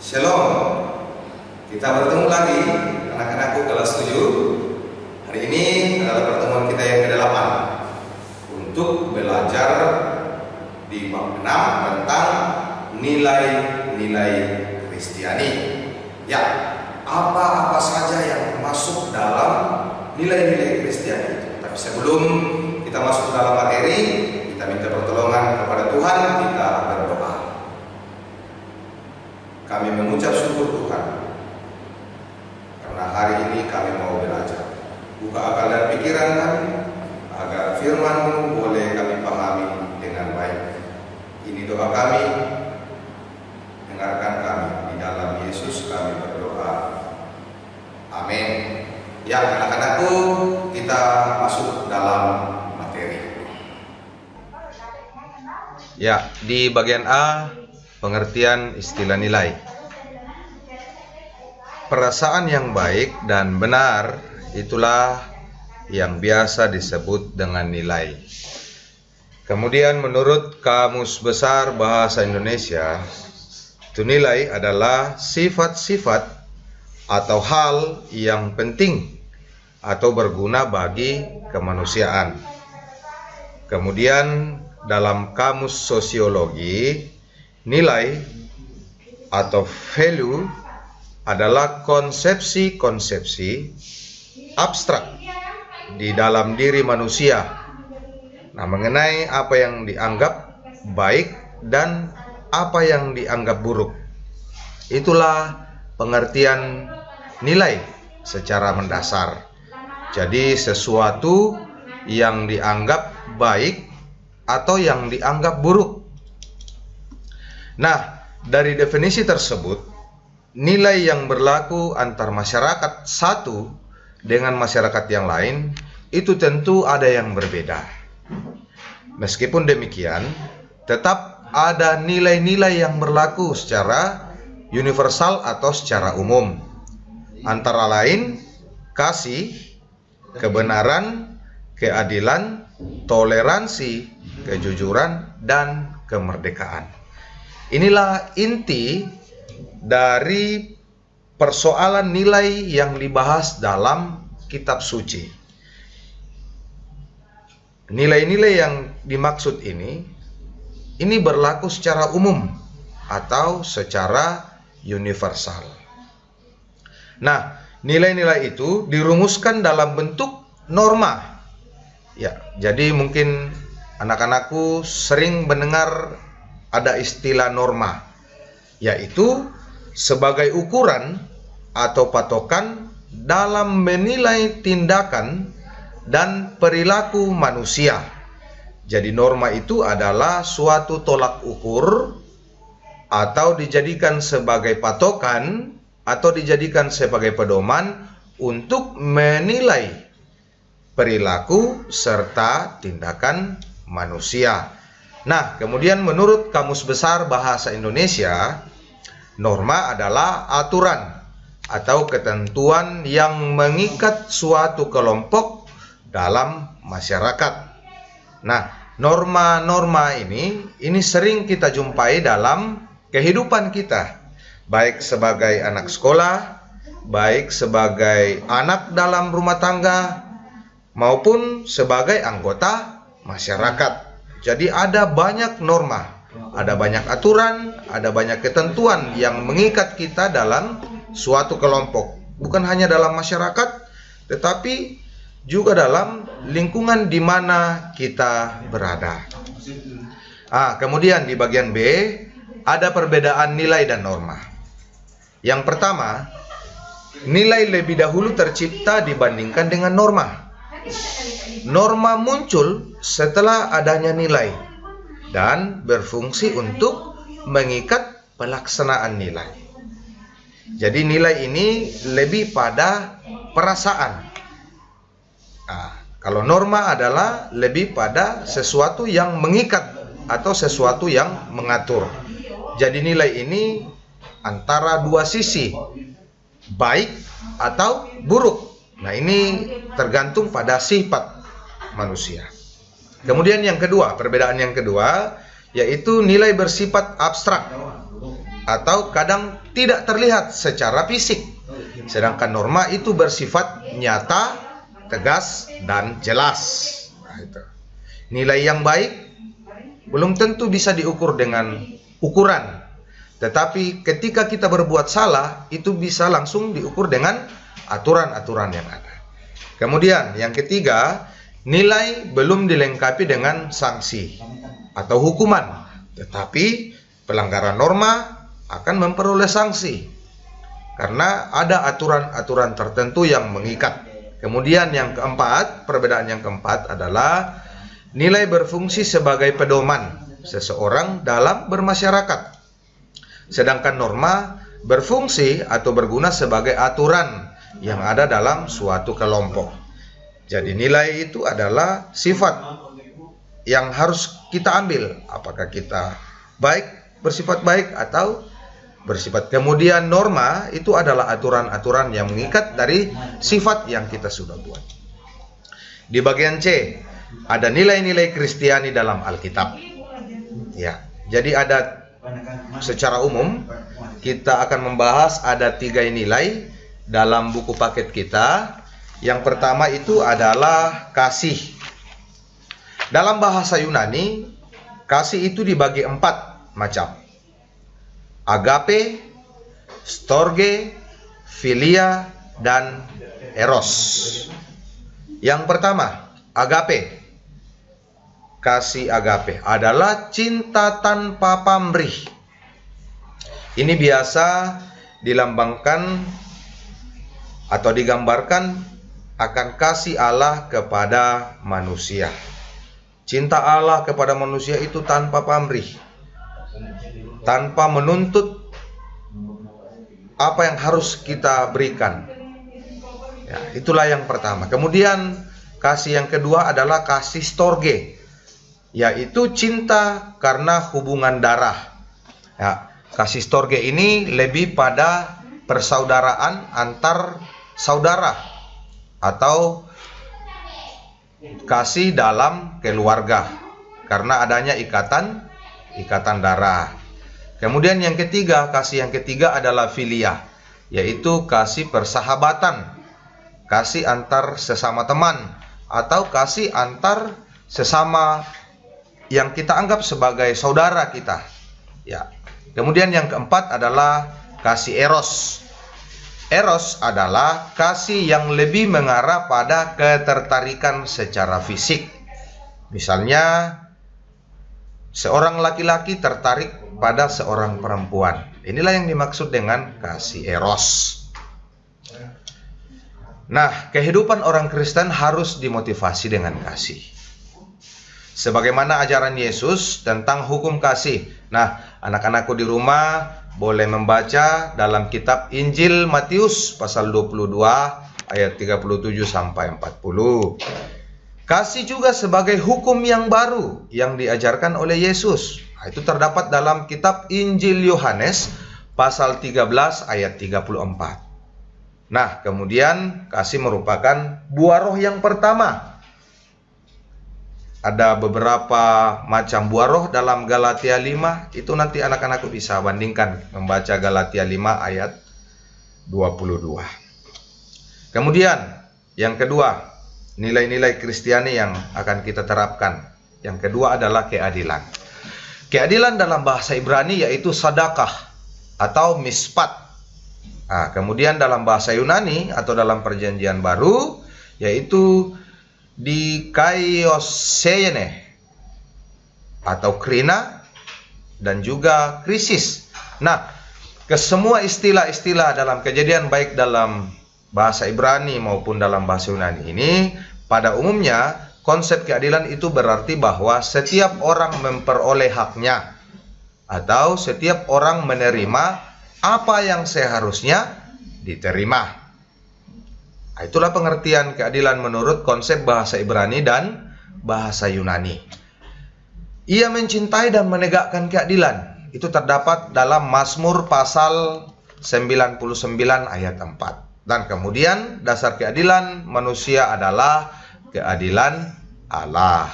Shalom. Kita bertemu lagi anak-anakku kelas 7. Hari ini adalah pertemuan kita yang ke-8 untuk belajar di bab 6 tentang nilai-nilai Kristiani. Ya, apa-apa saja yang masuk dalam nilai-nilai Kristiani. Tapi sebelum kita masuk dalam materi, kita minta pertolongan kepada Tuhan, kita berdoa. Kami mengucap syukur Tuhan karena hari ini kami mau belajar. Buka akal dan pikiran kami agar firman-Mu boleh kami pahami dengan baik. Ini doa kami, dengarkan kami. Di dalam Yesus kami berdoa. Amin. Ya, anak-anakku, kita masuk dalam materi. Ya, di bagian A, pengertian istilah nilai. Perasaan yang baik dan benar itulah yang biasa disebut dengan nilai. Kemudian menurut Kamus Besar Bahasa Indonesia, itu nilai adalah sifat-sifat atau hal yang penting atau berguna bagi kemanusiaan. Kemudian dalam Kamus Sosiologi, nilai atau value adalah konsepsi-konsepsi abstrak di dalam diri manusia. Nah, mengenai apa yang dianggap baik dan apa yang dianggap buruk. Itulah pengertian nilai secara mendasar. Jadi sesuatu yang dianggap baik atau yang dianggap buruk. Nah, dari definisi tersebut, nilai yang berlaku antar masyarakat satu dengan masyarakat yang lain itu tentu ada yang berbeda. Meskipun demikian, tetap ada nilai-nilai yang berlaku secara universal atau secara umum. Antara lain, kasih, kebenaran, keadilan, toleransi, kejujuran, dan kemerdekaan. Inilah inti dari persoalan nilai yang dibahas dalam kitab suci. Nilai-nilai yang dimaksud ini berlaku secara umum atau secara universal. Nah, nilai-nilai itu dirumuskan dalam bentuk norma. Ya, jadi mungkin anak-anakku sering mendengar ada istilah norma, yaitu sebagai ukuran atau patokan dalam menilai tindakan dan perilaku manusia. Jadi norma itu adalah suatu tolak ukur atau dijadikan sebagai patokan atau dijadikan sebagai pedoman untuk menilai perilaku serta tindakan manusia. Nah, kemudian menurut Kamus Besar Bahasa Indonesia, norma adalah aturan atau ketentuan yang mengikat suatu kelompok dalam masyarakat. Nah, norma-norma ini sering kita jumpai dalam kehidupan kita, baik sebagai anak sekolah, baik sebagai anak dalam rumah tangga, maupun sebagai anggota masyarakat. Jadi ada banyak norma, ada banyak aturan, ada banyak ketentuan yang mengikat kita dalam suatu kelompok. Bukan hanya dalam masyarakat, tetapi juga dalam lingkungan di mana kita berada. Kemudian di bagian B, ada perbedaan nilai dan norma. Yang pertama, nilai lebih dahulu tercipta dibandingkan dengan norma. Norma muncul setelah adanya nilai dan berfungsi untuk mengikat pelaksanaan nilai. Jadi nilai ini lebih pada perasaan. Kalau norma adalah lebih pada sesuatu yang mengikat atau sesuatu yang mengatur. Jadi nilai ini antara dua sisi, baik atau buruk. Nah, ini tergantung pada sifat manusia. Kemudian yang kedua, perbedaan yang kedua, yaitu nilai bersifat abstrak. atau kadang tidak terlihat secara fisik. Sedangkan norma itu bersifat nyata, tegas, dan jelas. Nah, itu. Nilai yang baik belum tentu bisa diukur dengan ukuran, tetapi ketika kita berbuat salah, itu bisa langsung diukur dengan aturan-aturan yang ada. Kemudian yang ketiga, nilai belum dilengkapi dengan sanksi atau hukuman, tetapi pelanggaran norma akan memperoleh sanksi karena ada aturan-aturan tertentu yang mengikat. Kemudian yang keempat, perbedaan yang keempat adalah nilai berfungsi sebagai pedoman seseorang dalam bermasyarakat, sedangkan norma berfungsi atau berguna sebagai aturan yang ada dalam suatu kelompok. Jadi nilai itu adalah sifat yang harus kita ambil, apakah kita bersifat baik atau bersifat. Kemudian norma itu adalah aturan-aturan yang mengikat dari sifat yang kita sudah buat. Di bagian C ada nilai-nilai Kristiani dalam Alkitab. Ya, jadi ada secara umum kita akan membahas ada 3 nilai dalam buku paket kita. Yang pertama itu adalah kasih. Dalam bahasa Yunani, kasih itu dibagi 4 macam. Agape, storge, philia, dan eros. Yang pertama, agape. Kasih agape adalah cinta tanpa pamrih. Ini biasa dilambangkan atau digambarkan akan kasih Allah kepada manusia. Cinta Allah kepada manusia itu tanpa pamrih, tanpa menuntut apa yang harus kita berikan. Ya, itulah yang pertama. Kemudian kasih yang kedua adalah kasih storge, yaitu cinta karena hubungan darah. Ya, kasih storge ini lebih pada persaudaraan antar saudara atau kasih dalam keluarga karena adanya ikatan darah. Kemudian yang ketiga, kasih yang ketiga adalah philia, yaitu kasih persahabatan, kasih antar sesama teman atau kasih antar sesama yang kita anggap sebagai saudara kita. Ya. Kemudian yang keempat adalah kasih eros. Eros adalah kasih yang lebih mengarah pada ketertarikan secara fisik. Misalnya, seorang laki-laki tertarik pada seorang perempuan. Inilah yang dimaksud dengan kasih eros. Nah, kehidupan orang Kristen harus dimotivasi dengan kasih. Sebagaimana ajaran Yesus tentang hukum kasih. Nah, anak-anakku di rumah boleh membaca dalam kitab Injil Matius pasal 22 ayat 37 sampai 40. Kasih juga sebagai hukum yang baru yang diajarkan oleh Yesus. Nah, itu terdapat dalam kitab Injil Yohanes pasal 13 ayat 34. Nah, kemudian kasih merupakan buah roh yang pertama. Ada beberapa macam buah roh dalam Galatia 5. Itu nanti anak-anakku bisa bandingkan membaca Galatia 5 ayat 22. Kemudian yang kedua, nilai-nilai Kristiani yang akan kita terapkan. Yang kedua adalah keadilan. Keadilan dalam bahasa Ibrani yaitu sadakah atau mispat. Nah, kemudian dalam bahasa Yunani atau dalam perjanjian baru yaitu dikaiosene atau krina dan juga krisis. Nah, kesemua istilah-istilah dalam Kejadian baik dalam bahasa Ibrani maupun dalam bahasa Yunani ini pada umumnya konsep keadilan itu berarti bahwa setiap orang memperoleh haknya atau setiap orang menerima apa yang seharusnya diterima. Nah, itulah pengertian keadilan menurut konsep bahasa Ibrani dan bahasa Yunani. Ia mencintai dan menegakkan keadilan. Itu terdapat dalam Mazmur pasal 99 ayat 4. Dan kemudian dasar keadilan manusia adalah keadilan Allah.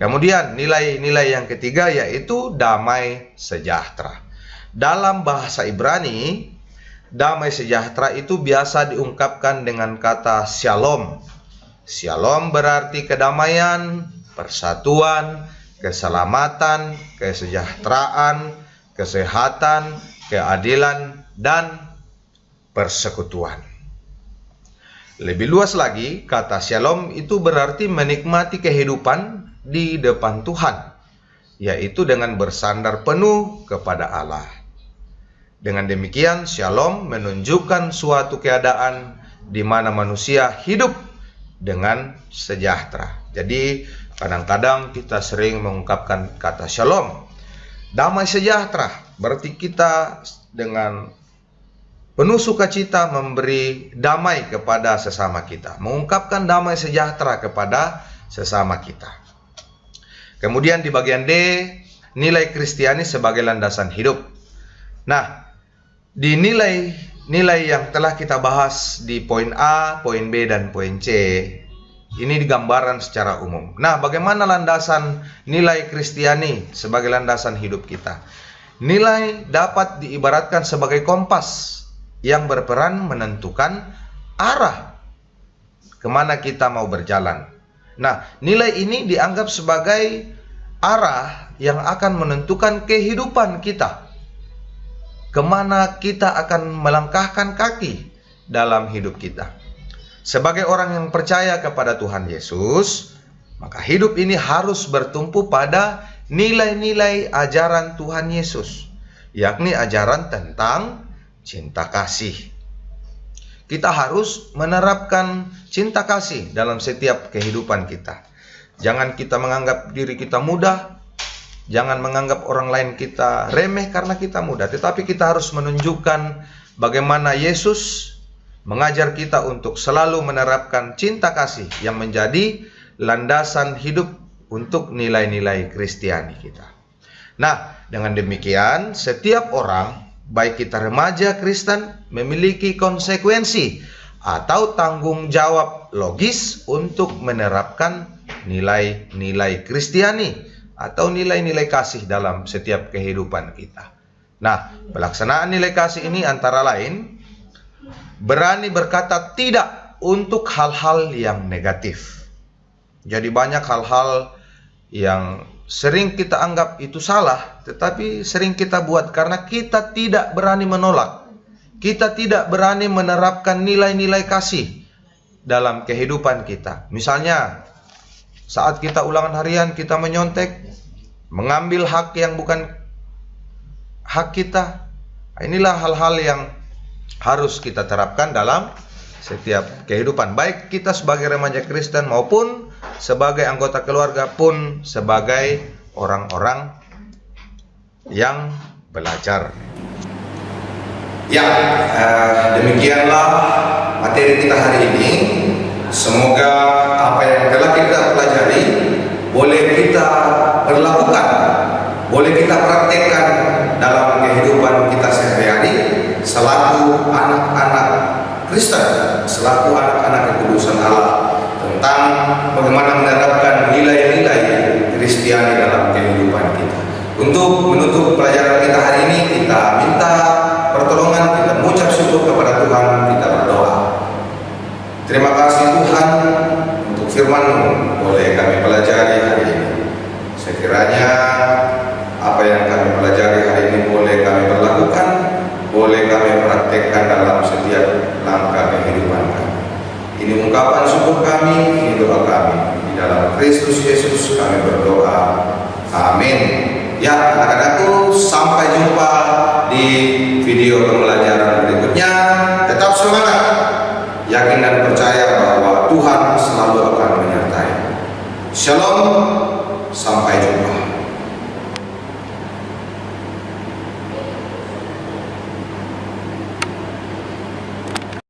Kemudian nilai-nilai yang ketiga yaitu damai sejahtera. Dalam bahasa Ibrani, damai sejahtera itu biasa diungkapkan dengan kata shalom. Shalom berarti kedamaian, persatuan, keselamatan, kesejahteraan, kesehatan, keadilan, dan persekutuan. Lebih luas lagi, kata shalom itu berarti menikmati kehidupan di depan Tuhan, yaitu dengan bersandar penuh kepada Allah. Dengan demikian, shalom menunjukkan suatu keadaan di mana manusia hidup dengan sejahtera. Jadi, kadang-kadang kita sering mengungkapkan kata shalom, damai sejahtera, berarti kita dengan penuh sukacita memberi damai kepada sesama kita, mengungkapkan damai sejahtera kepada sesama kita. Kemudian di bagian D, nilai Kristiani sebagai landasan hidup. Nah, di nilai yang telah kita bahas di poin A, poin B, dan poin C, ini digambaran secara umum. Nah, bagaimana landasan nilai Kristiani sebagai landasan hidup kita? Nilai dapat diibaratkan sebagai kompas yang berperan menentukan arah kemana kita mau berjalan. Nah, nilai ini dianggap sebagai arah yang akan menentukan kehidupan kita, kemana kita akan melangkahkan kaki dalam hidup kita. Sebagai orang yang percaya kepada Tuhan Yesus, maka hidup ini harus bertumpu pada nilai-nilai ajaran Tuhan Yesus, yakni ajaran tentang cinta kasih. Kita harus menerapkan cinta kasih dalam setiap kehidupan kita. Jangan kita menganggap diri kita mudah, jangan menganggap orang lain kita remeh karena kita mudah, tetapi kita harus menunjukkan bagaimana Yesus mengajar kita untuk selalu menerapkan cinta kasih yang menjadi landasan hidup untuk nilai-nilai Kristiani kita. Nah, dengan demikian setiap orang, baik kita remaja Kristen, memiliki konsekuensi atau tanggung jawab logis untuk menerapkan nilai-nilai Kristiani atau nilai-nilai kasih dalam setiap kehidupan kita. Nah, pelaksanaan nilai kasih ini antara lain berani berkata tidak untuk hal-hal yang negatif. Jadi banyak hal-hal yang sering kita anggap itu salah, tetapi sering kita buat karena kita tidak berani menolak. Kita tidak berani menerapkan nilai-nilai kasih dalam kehidupan kita. Misalnya, saat kita ulangan harian, kita menyontek, mengambil hak yang bukan hak kita. Inilah hal-hal yang harus kita terapkan dalam setiap kehidupan, baik kita sebagai remaja Kristen maupun sebagai anggota keluarga pun sebagai orang-orang yang belajar. Ya, demikianlah materi kita hari ini. Semoga apa yang telah kita pelajari boleh kita berlakukan, boleh kita praktekkan dalam kehidupan kita sehari-hari selaku anak-anak Kristen, selaku anak-anak kekudusan Allah, tentang bagaimana menerapkan nilai-nilai Kristiani dalam kehidupan kita. Untuk menutup pelajaran kita hari ini, kita minta pertolongan, kita mengucap syukur kepada Tuhan, kita berdoa. Terima kasih Tuhan untuk firman-Mu boleh kami pelajari hari ini. Sekiranya apa yang kami pelajari hari ini boleh kami berlakukan, boleh kami praktekkan dalam setiap langkah kehidupan kami. Ini ungkapan syukur kami, ini doa kami. Di dalam Kristus Yesus kami berdoa. Amin. Ya, anak-anakku, sampai jumpa di video pembelajaran berikutnya. Tetap semangat, yakin dan percaya bahwa Tuhan selalu akan menyertai. Shalom.